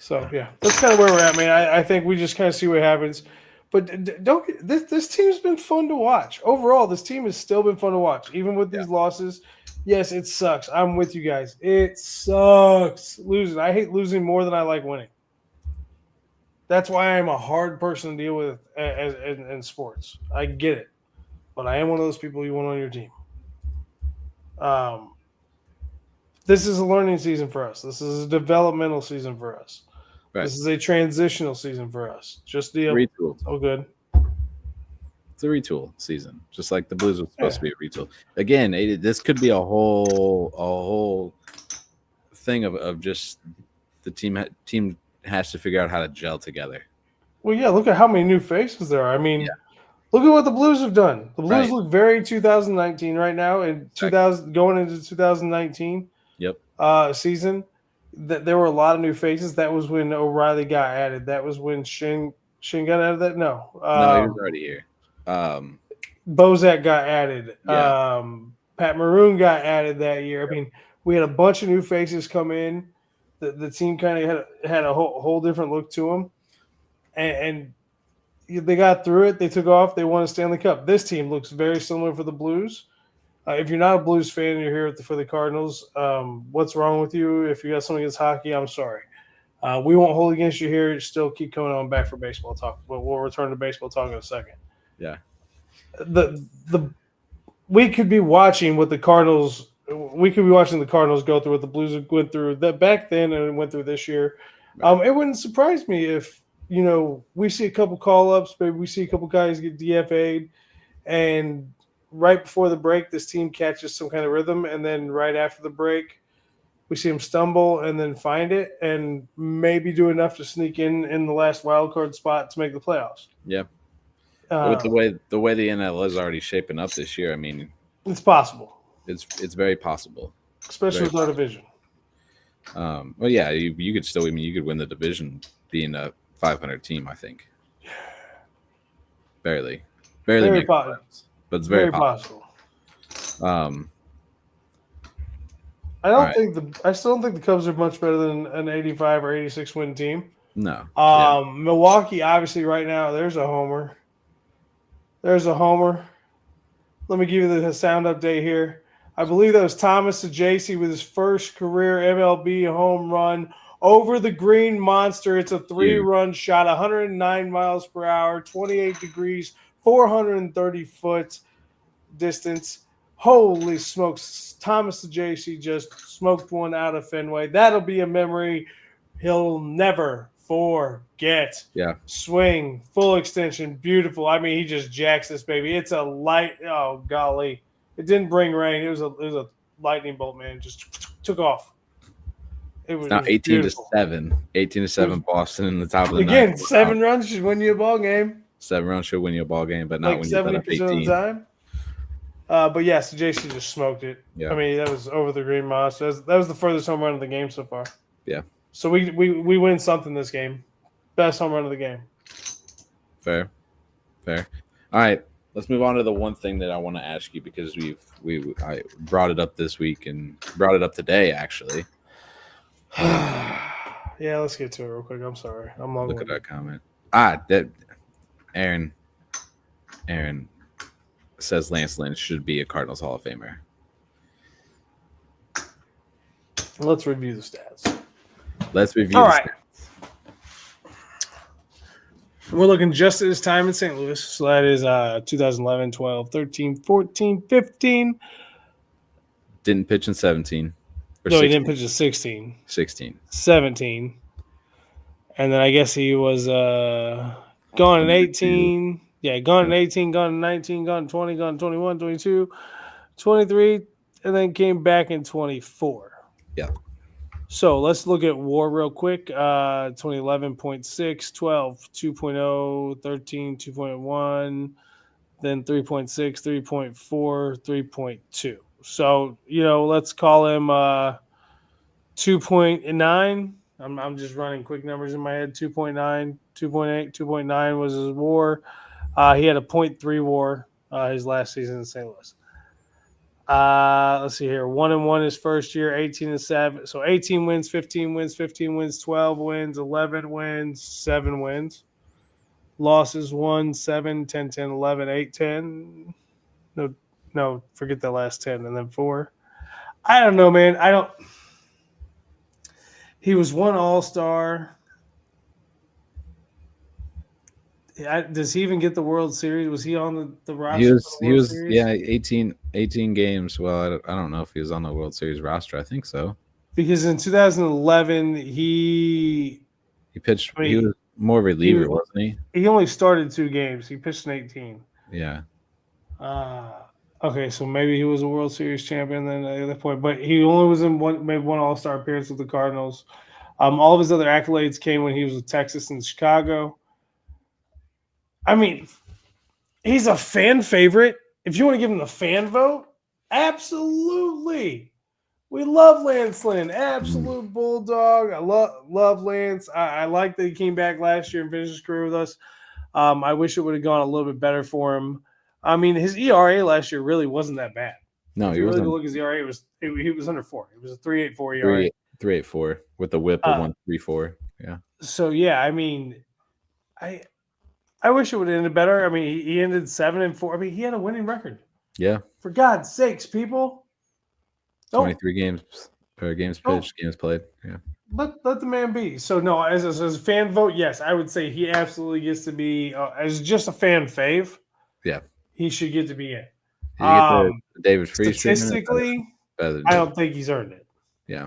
So, yeah, that's kind of where we're at, man. I think we just kind of see what happens. But this team's been fun to watch. Overall, this team has still been fun to watch, even with these losses. Yes, it sucks. I'm with you guys. It sucks losing. I hate losing more than I like winning. That's why I'm a hard person to deal with in sports. I get it. But I am one of those people you want on your team. This is a learning season for us. This is a developmental season for us. Right. This is a transitional season for us. Just the retool. Oh, good. It's a retool season, just like the Blues was supposed to be a retool. Again, this could be a whole thing of just the team has to figure out how to gel together. Well, yeah, look at how many new faces there are. I mean, look at what the Blues have done. The Blues look very 2019 right now, and 2000 going into 2019 season. That there were a lot of new faces. That was when O'Reilly got added. That was when Shin got added. That no, he was already here. Bozak got added. Yeah. Pat Maroon got added that year. I mean, we had a bunch of new faces come in. The team kind of had a whole different look to them, and they got through it. They took off. They won a Stanley Cup. This team looks very similar for the Blues. If you're not a Blues fan and you're here for the Cardinals, what's wrong with you? If you got something against hockey, I'm sorry. We won't hold against you here. Still keep coming on back for baseball talk. But we'll return to baseball talk in a second. Yeah. We could be watching what the Cardinals. We could be watching the Cardinals go through what the Blues went through that back then and went through this year. Right. It wouldn't surprise me if we see a couple call-ups, maybe we see a couple guys get DFA'd, and right before the break, this team catches some kind of rhythm, and then right after the break, we see them stumble and then find it and maybe do enough to sneak in the last wild card spot to make the playoffs. Yeah. With the way the NL is already shaping up this year, I mean, it's possible. It's very possible, especially with our division. Well, yeah, you could still. I mean, you could win the division being a 500 team. I think. Barely very possible, but it's very possible. I still don't think the Cubs are much better than an 85 or 86 win team. No. Milwaukee, obviously, right now, there's a homer. There's a homer. Let me give you the sound update here. I believe that was Thomas Saggese with his first career MLB home run over the Green Monster. It's a 3-run shot, 109 miles per hour, 28 degrees, 430 foot distance. Holy smokes. Thomas Saggese just smoked one out of Fenway. That'll be a memory he'll never forget. Yeah. Swing, full extension, beautiful. I mean, he just jacks this baby. It's a light. Oh golly, it didn't bring rain. It was a lightning bolt, man. Just took off. It was now 18-7. 18-7 Boston in the top of the again. ninth. 7 runs should win you a ball game. 7 runs should win you a ball game, but not when you're 70% of the time. But yes, Jason just smoked it. Yeah. I mean, that was over the Green Monster. That was the furthest home run of the game so far. Yeah. So we win something this game. Best home run of the game. Fair. All right, let's move on to the one thing that I want to ask you because I brought it up this week and brought it up today actually. Yeah, let's get to it real quick. I'm sorry. I'm long. Look at that comment. That Aaron says Lance Lynn should be a Cardinals Hall of Famer. Let's review the stats. All right. We're looking just at his time in St. Louis. So that is 2011, 12, 13, 14, 15. Didn't pitch in 17. No, 16. He didn't pitch in 16. 16. 17. And then I guess he was gone in 18. Yeah, gone in 18, gone in 19, gone in 20, gone in 21, 22, 23, and then came back in 24. Yeah. So let's look at WAR real quick. 2011.6, 12, 2.0, 13, 2.1, then 3.6, 3.4, 3.2. So, let's call him 2.9. I'm just running quick numbers in my head. 2.9, 2.8, 2.9 was his WAR. He had a 0.3 WAR his last season in St. Louis. Let's see here. 1-1 his first year, 18-7. So 18 wins, 15 wins, 15 wins, 12 wins, 11 wins, 7 wins. Losses 1, 7, 10, 10, 11, 8, 10. No, forget that last 10 and then 4. I don't know, man. He was one All-Star. Does he even get the World Series? Was he on the roster? He was yeah, 18 games. Well, I don't know if he was on the World Series roster. I think so. Because in 2011, he pitched. He was more reliever, wasn't he? He only started 2 games. He pitched in 18. Yeah. Okay, so maybe he was a World Series champion then at that point, but he only was in made one All-Star appearance with the Cardinals. All of his other accolades came when he was with Texas and Chicago. I mean, he's a fan favorite. If you want to give him the fan vote, absolutely. We love Lance Lynn. Absolute bulldog. I love Lance. I like that he came back last year and finished his career with us. I wish it would have gone a little bit better for him. I mean, his ERA last year really wasn't that bad. No, if he you really wasn't. look at his ERA, he was under 4. It was a 3.84 ERA. 3.84 with the whip of 1.34. Yeah. So yeah, I mean, I wish it would have ended better. I mean, he ended 7-4. I mean, he had a winning record. Yeah. For God's sakes, people. 23 games or games pitched, games played. Yeah. Let the man be. So no, as a fan vote, yes, I would say he absolutely gets to be as just a fan fave. Yeah. He should get to be in. Did you get the David Freese statistically, I don't think he's earned it. Yeah.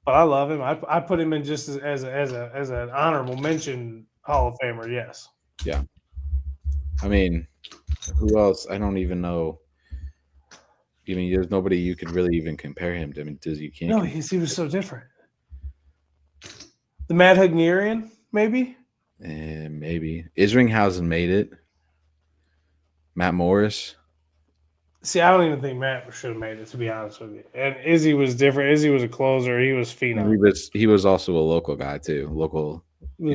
But I love him. I put him in just as an honorable mention Hall of Famer. Yes. Yeah. I mean, who else? I don't even know. I mean, there's nobody you could really even compare him to. I mean, you can't. No, he was so different. The Mad Hungarian, maybe. Maybe Isringhausen made it. Matt Morris. See, I don't even think Matt should have made it, to be honest with you. And Izzy was different. Izzy was a closer. He was phenom. He was also a local guy too. Local. He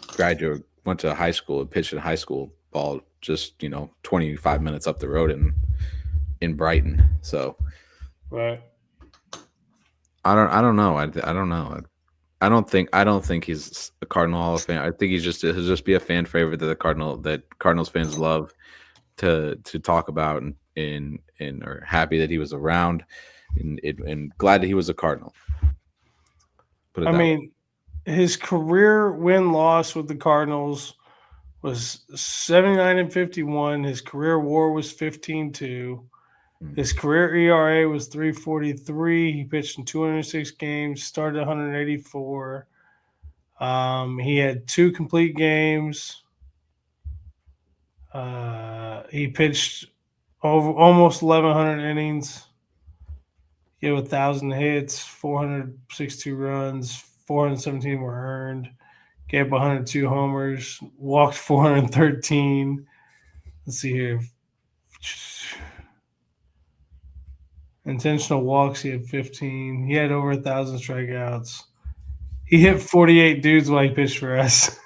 graduated, went to high school, and pitched in high school ball just 25 minutes up the road in Brighton. So, right. I don't know. I don't know. I don't think he's a Cardinal Hall of Fame. I think he'll just be a fan favorite that Cardinals fans love to talk about and are happy that he was around and glad that he was a Cardinal. I mean, his career win-loss with the Cardinals was 79-51. His career WAR was 15-2. His career ERA was 3.43. He pitched in 206 games, started 184. He had 2 complete games. He pitched over almost 1,100 innings. He had 1,000 hits, 462 runs, 417 were earned. Gave up 102 homers, walked 413. Let's see here. Intentional walks, he had 15. He had over 1,000 strikeouts. He hit 48 dudes while he pitched for us.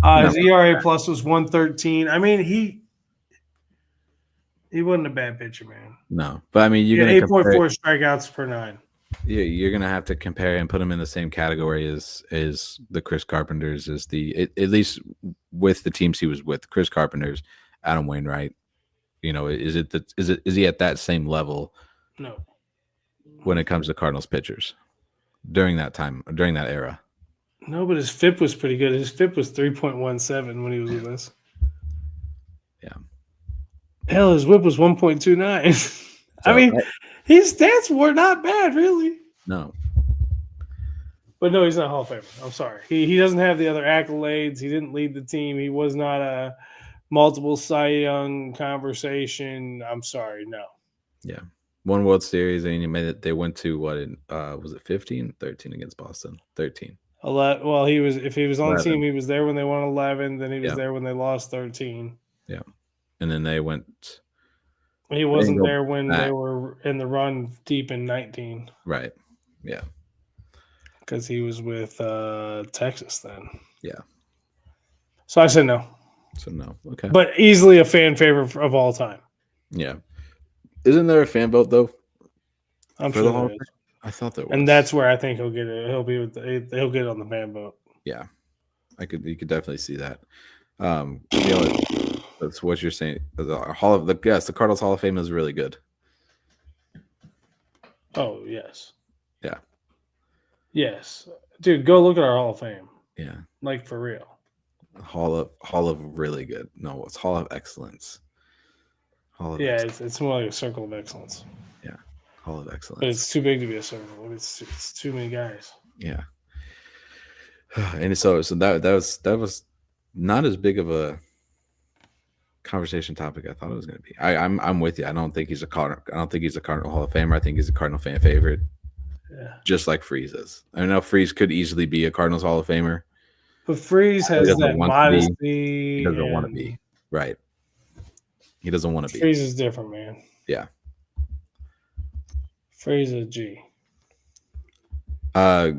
His ERA plus was 113. I mean, he wasn't a bad pitcher, man. No, but I mean, you're going to 8.4 strikeouts per 9. Yeah, you're gonna have to compare and put him in the same category as the Chris Carpenters, at least with the teams he was with. Chris Carpenters, Adam Wainwright. Is he at that same level? No. When it comes to Cardinals pitchers during that era. No, but his FIP was pretty good. His FIP was 3.17 when he was with us. Yeah. Hell, his WHIP was 1.29. So, I mean, his stats were not bad, really. No. But no, he's not Hall of Famer. I'm sorry. He doesn't have the other accolades. He didn't lead the team. He was not a multiple Cy Young conversation. I'm sorry, no. Yeah. One World Series, and you made it. They went to what? Was it 15, 13 against Boston? 13. Well, if he was on 11. The team, he was there when they won 11. Then he was there when they lost 13. Yeah, and then they went. He wasn't there when they were in the run deep in 19. Right. Yeah. Because he was with Texas then. Yeah. So I said no. So no. Okay. But easily a fan favorite of all time. Yeah. Isn't there a fan vote though? I'm sure there is. I thought there was. And that's where I think he'll get it. He'll get it on the fan vote. Yeah. You could definitely see that. That's what you're saying. The Cardinals Hall of Fame is really good. Oh, yes. Yeah. Yes. Dude, go look at our Hall of Fame. Yeah. Like for real. Hall of really good. No, it's Hall of Excellence. It's more like a circle of excellence. Yeah. Hall of Excellence. But it's too big to be a circle. It's too many guys. Yeah. And so that was not as big of a conversation topic I thought it was going to be. I'm with you. I don't think he's a Cardinal Hall of Famer. I think he's a Cardinal fan favorite. Yeah. Just like Freeze is. I know Freeze could easily be a Cardinals Hall of Famer. But Freeze has that modesty. He doesn't want to be. Right. He doesn't want to be. Freeze is different, man. Yeah. Freeze is a G.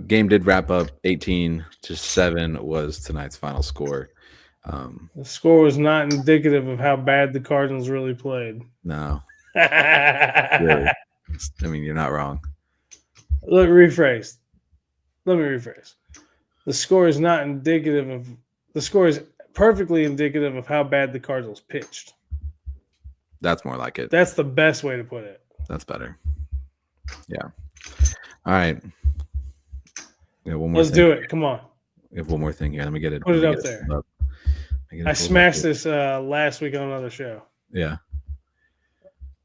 Game did wrap up 18-7 was tonight's final score. The score was not indicative of how bad the Cardinals really played. No. Really. I mean, you're not wrong. Let me rephrase. The score is not indicative of – the score is perfectly indicative of how bad the Cardinals pitched. That's more like it. That's the best way to put it. That's better. Yeah. All right. We have one more Let's do it. Come on. We have one more thing here. Let me get it. Put it up there. I smashed this last week on another show. Yeah.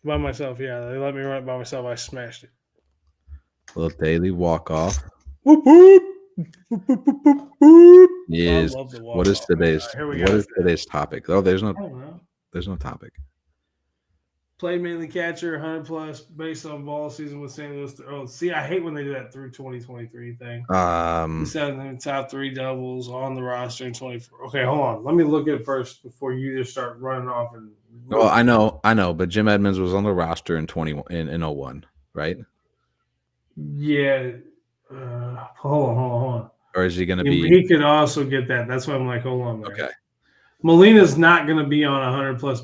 By myself, yeah. They let me run it by myself. I smashed it. A little daily walk-off. Whoop, whoop. Whoop, whoop, whoop, whoop, whoop. Is what is today's today's topic? Oh, there's no topic. Played mainly catcher, 100 plus, based on ball season with St. Louis. Oh, see, I hate when they do that through 2023 thing. He said in the top 3 doubles on the roster in 24. Okay, hold on. Let me look at it first before you just start running off. Well, I know, but Jim Edmonds was on the roster in 01, right? Yeah. Hold on. Or is he going to be? He could also get that. That's why I'm like, hold on. There. Okay. Molina's not going to be on 100 plus.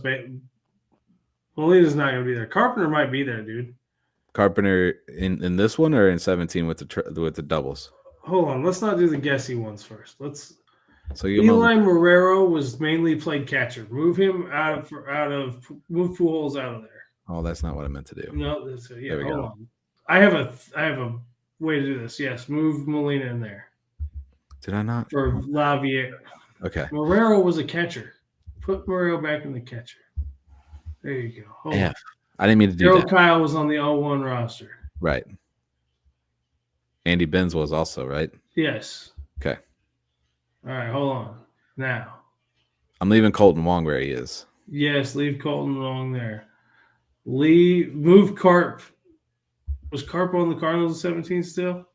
Molina's not going to be there. Carpenter might be there, dude. Carpenter in this one or in 17 with the doubles? Hold on. Let's not do the guessy ones first. So Eli Marrero was mainly played catcher. Move him move Pujols out of there. Oh, that's not what I meant to do. No, yeah. Hold on. I have a way to do this. Yes, move Molina in there. Did I not? For Lavier. Okay. Marrero was a catcher. Put Marrero back in the catcher. There you go. Yeah. I didn't mean to do that. Kyle was on the 01 roster. Right. Andy Benz was also, right? Yes. Okay. All right, hold on. Now. I'm leaving Colton Wong where he is. Yes, leave Colton Wong there. Move Carp. Was Carp on the Cardinals in 17 still?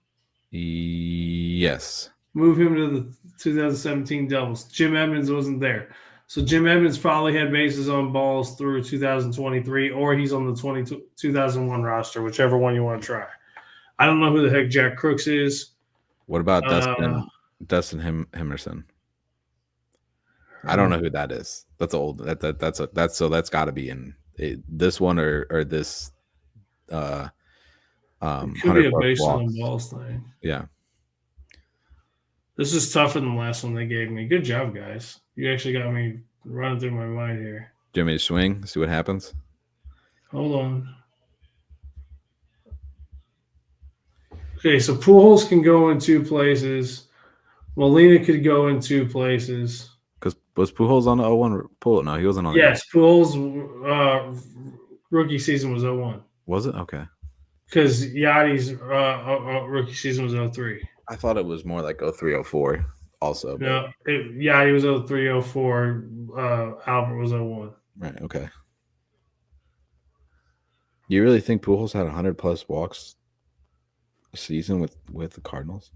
Yes. Move him to the 2017 doubles. Jim Edmonds wasn't there. So Jim Edmonds probably had bases on balls through 2023, or he's on the 2001 roster, whichever one you want to try. I don't know who the heck Jack Crooks is. What about Dustin Hemerson? I don't know who that is. That's old. That's got to be in this one or this. It could be a base on balls thing. Yeah. This is tougher than the last one they gave me. Good job, guys. You actually got me running through my mind here. Do you want me to swing? See what happens? Hold on. Okay, so Pujols can go in 2 places. Molina could go in 2 places. Because was Pujols on the 01? No, he wasn't on. Yes, Pujols' rookie season was 01. Was it? Okay. Because Yachty's rookie season was 03. I thought it was more like 03, 04 also. No, Yachty was 03, 04. Albert was 01. Right, okay. You really think Pujols had 100-plus walks a season with the Cardinals?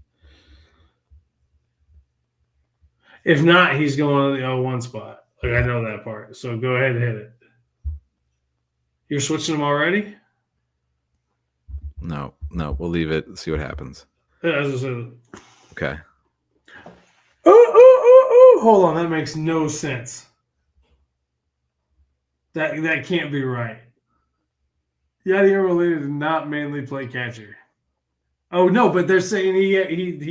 If not, he's going to the 01 spot. Like, I know that part. So go ahead and hit it. You're switching them already? No, we'll leave it. See what happens. As I said. Okay. Hold on, that makes no sense. That can't be right. Yadier Molina did not mainly play catcher. Oh no, but they're saying he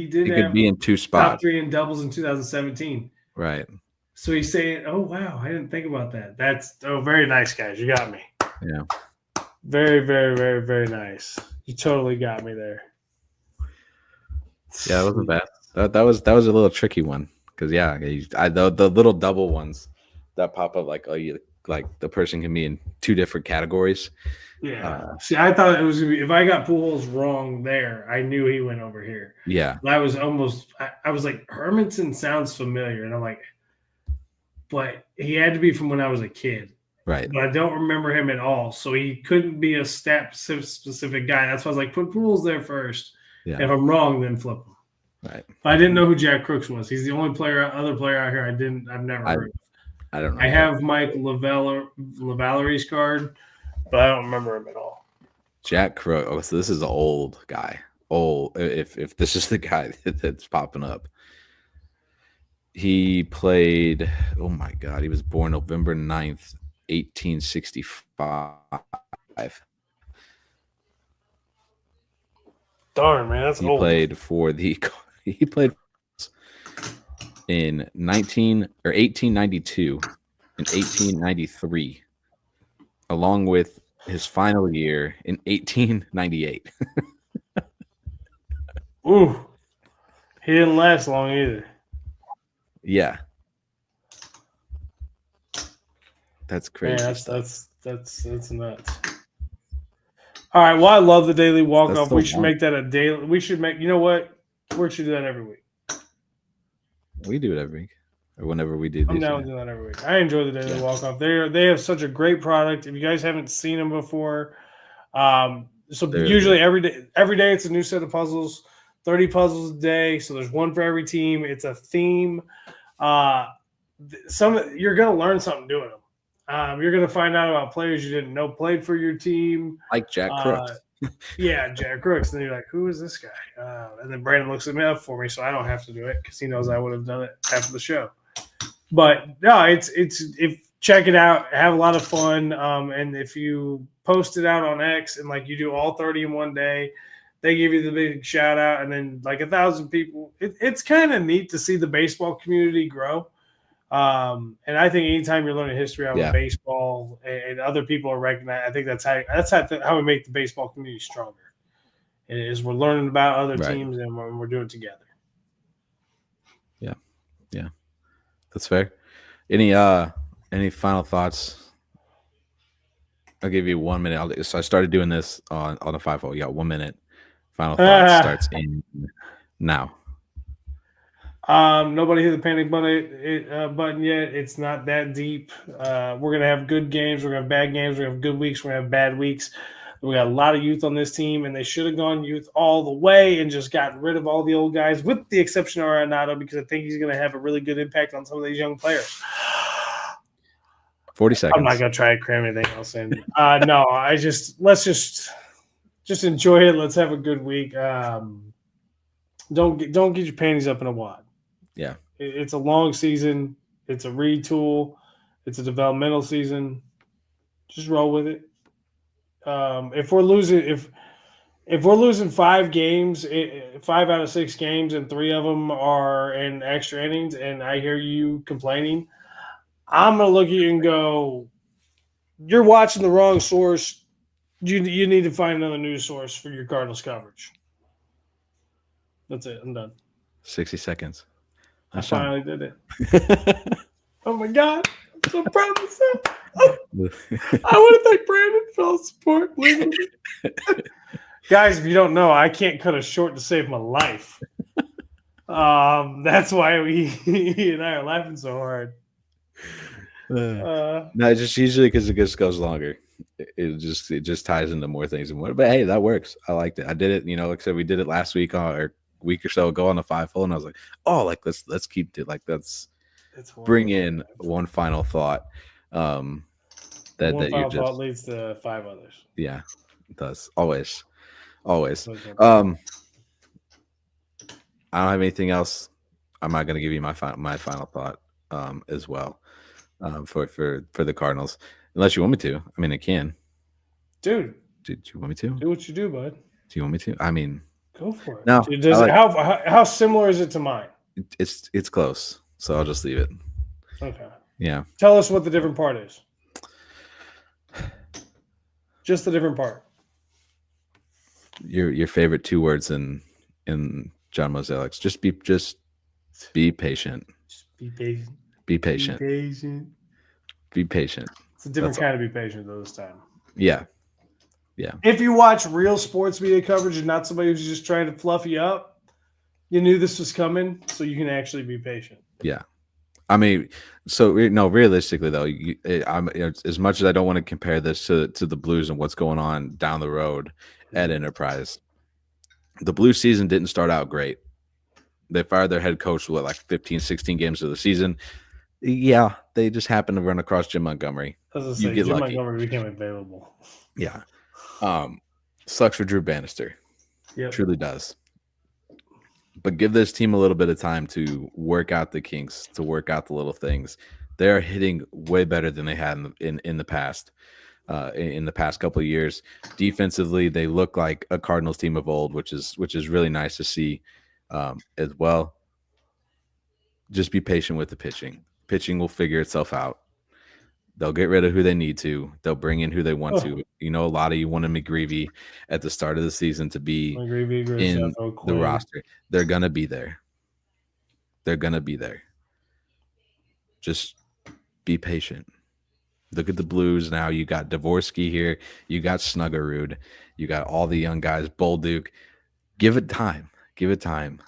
did. He could be in 2 spots. Top 3 in doubles in 2017. Right. So he's saying, "Oh wow, I didn't think about that." That's very nice, guys. You got me. Yeah. Very, very, very, very nice. You totally got me there. Yeah, that wasn't bad. That was a little tricky one because the little double ones that pop up like the person can be in 2 different categories. Yeah. See, I thought it was gonna be if I got Pujols wrong there, I knew he went over here. Yeah. I was like, Hermanson sounds familiar, and I'm like, but he had to be from when I was a kid. Right. But I don't remember him at all. So he couldn't be a stat-specific guy. That's why I was like, put Pujols there first. Yeah. If I'm wrong, then flip him. Right. But I didn't know who Jack Crooks was. He's the only other player out here I've never heard of. I don't know. I have Mike LaVallery's card, but I don't remember him at all. Jack Crooks. Oh, so this is an old guy. Old. If this is the guy that's popping up. He played, oh my God, he was born November 9th, 1865. Darn, man, that's old. He played in 1892 and 1893, along with his final year in 1898. Ooh, he didn't last long either. Yeah, that's crazy. Man, that's nuts. All right, well, I love the daily walk off. We should make that a daily. We should make. You know what? We should do that every week. We do it every week, or whenever we do. I'm down to do that every week. I enjoy the daily walk off. They have such a great product. If you guys haven't seen them before, usually every day it's a new set of puzzles. 30 puzzles a day, so there's one for every team. It's a theme. You're gonna learn something doing them. You're gonna find out about players you didn't know played for your team, like Jack Crooks. Yeah, Jack Crooks. And then you're like, who is this guy? And then Brandon looks him up for me, so I don't have to do it because he knows I would have done it after the show. But no, it's check it out, have a lot of fun. And if you post it out on X and like you do all 30 in one day, they give you the big shout out, and then like 1,000 people. It's kind of neat to see the baseball community grow. And I think anytime you're learning history out of baseball and other people are recognized, I think that's how we make the baseball community stronger. Is we're learning about other teams and we're doing it together. Yeah, that's fair. Any final thoughts? I'll give you 1 minute. So I started doing this on the 5-0. You got 1 minute. Final thoughts starts in now. Nobody hit the panic button yet. It's not that deep. We're going to have good games. We're going to have bad games. We're going to have good weeks. We're going to have bad weeks. We got a lot of youth on this team, and they should have gone youth all the way and just gotten rid of all the old guys, with the exception of Arenado, because I think he's going to have a really good impact on some of these young players. 40 seconds. I'm not going to try to cram anything else in. No, let's just enjoy it. Let's have a good week. Don't get your panties up in a wad. Yeah. It's a long season. It's a retool. It's a developmental season. Just roll with it. If we're losing 5 games, 5 out of 6 games, and 3 of them are in extra innings, and I hear you complaining, I'm gonna look at you and go, "You're watching the wrong source. You need to find another news source for your Cardinals coverage." That's it. I'm done. 60 seconds. I finally did it. Oh my God! I'm so proud of myself. I want to thank Brandon for all the support. Guys, if you don't know, I can't cut it short to save my life. That's why he and I are laughing so hard. No, just usually because it just goes longer. It just ties into more things and more. But hey, that works. I liked it. I did it. Like I said, we did it last week or week or so ago on the 5-0, and I was like, oh, like let's keep it. Like let's bring in one final thought. That final thought leads to 5 others. Yeah, it does. Always. I don't have anything else. I'm not going to give you my final thought as well for the Cardinals, unless you want me to. I mean, I can. Dude, do you want me to? Do what you do, bud. Do you want me to? I mean, go for it. No. Dude, how similar is it to mine? It's close, so I'll just leave it. Okay. Yeah. Tell us what the different part is. Just the different part. Your favorite 2 words in John Moselik's. Just be patient. Just be patient. Be patient. Be patient. It's a different kind of be patient though this time. Yeah. If you watch real sports media coverage and not somebody who's just trying to fluff you up, you knew this was coming, so you can actually be patient. Yeah. I mean, so no, realistically though, as much as I don't want to compare this to the Blues and what's going on down the road at Enterprise, the Blues season didn't start out great. They fired their head coach with like 15, 16 games of the season. Yeah, they just happened to run across Jim Montgomery. You get Jim lucky. Montgomery became available. Yeah. Sucks for Drew Bannister. Yep. Truly does. But give this team a little bit of time to work out the kinks, to work out the little things. They're hitting way better than they had in the past. In the past couple of years, defensively, they look like a Cardinals team of old, which is really nice to see as well. Just be patient with the pitching. Pitching will figure itself out. They'll get rid of who they need to. They'll bring in who they want to. You know, a lot of you wanted McGreevy at the start of the season to be in the roster. They're going to be there. They're going to be there. Just be patient. Look at the Blues now. You got Dvorsky here. You got Snuggerud. You got all the young guys. Bolduc. Give it time. Give it time.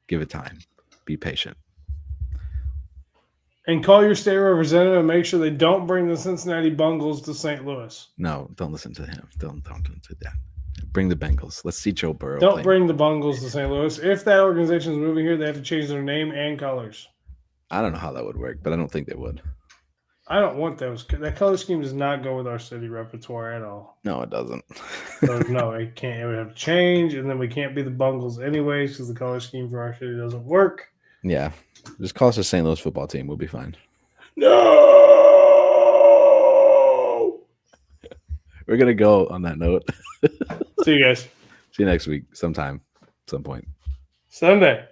Give it time. Be patient. And call your state representative and make sure they don't bring the Cincinnati Bungles to St. Louis. No, don't listen to him. Don't do that. Bring the Bengals. Let's see Joe Burrow. Don't bring the Bungles to St. Louis. If that organization is moving here, they have to change their name and colors. I don't know how that would work, but I don't think they would. I don't want those. That color scheme does not go with our city repertoire at all. No, it doesn't. So, no, it can't. It would have to change, and then we can't be the Bungles anyways because the color scheme for our city doesn't work. Yeah. Just call us a St. Louis football team. We'll be fine. No! We're going to go on that note. See you guys. See you next week sometime, some point. Sunday.